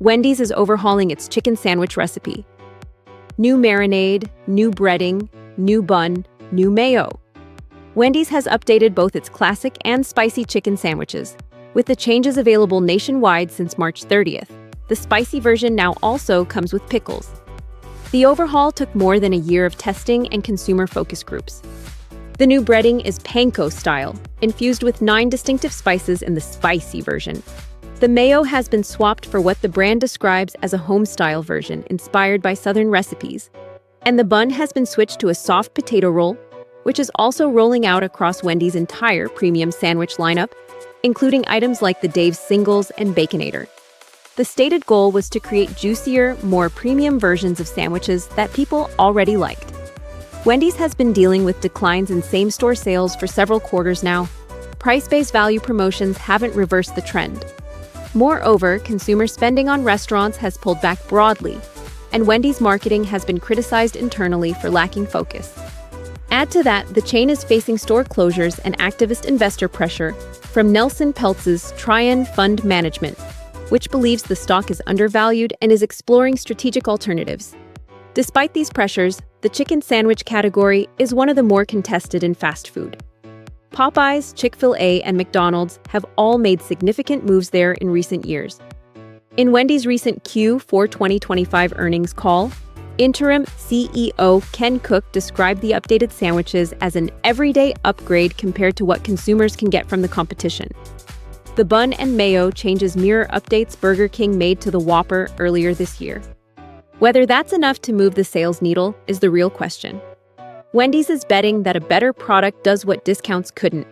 Wendy's is overhauling its chicken sandwich recipe. New marinade, new breading, new bun, new mayo. Wendy's has updated both its classic and spicy chicken sandwiches, with the changes available nationwide since March 30th. The spicy version now also comes with pickles. The overhaul took more than a year of testing and consumer focus groups. The new breading is panko style, infused with 9 distinctive spices in the spicy version. The mayo has been swapped for what the brand describes as a home-style version inspired by Southern recipes. And the bun has been switched to a soft potato roll, which is also rolling out across Wendy's entire premium sandwich lineup, including items like the Dave's Singles and Baconator. The stated goal was to create juicier, more premium versions of sandwiches that people already liked. Wendy's has been dealing with declines in same-store sales for several quarters now. Price-based value promotions haven't reversed the trend. Moreover, consumer spending on restaurants has pulled back broadly, and Wendy's marketing has been criticized internally for lacking focus. Add to that, the chain is facing store closures and activist investor pressure from Nelson Peltz's Tryon Fund Management, which believes the stock is undervalued and is exploring strategic alternatives. Despite these pressures, the chicken sandwich category is one of the more contested in fast food. Popeyes, Chick-fil-A, and McDonald's have all made significant moves there in recent years. In Wendy's recent Q4 2025 earnings call, interim CEO Ken Cook described the updated sandwiches as an everyday upgrade compared to what consumers can get from the competition. The bun and mayo changes mirror updates Burger King made to the Whopper earlier this year. Whether that's enough to move the sales needle is the real question. Wendy's is betting that a better product does what discounts couldn't.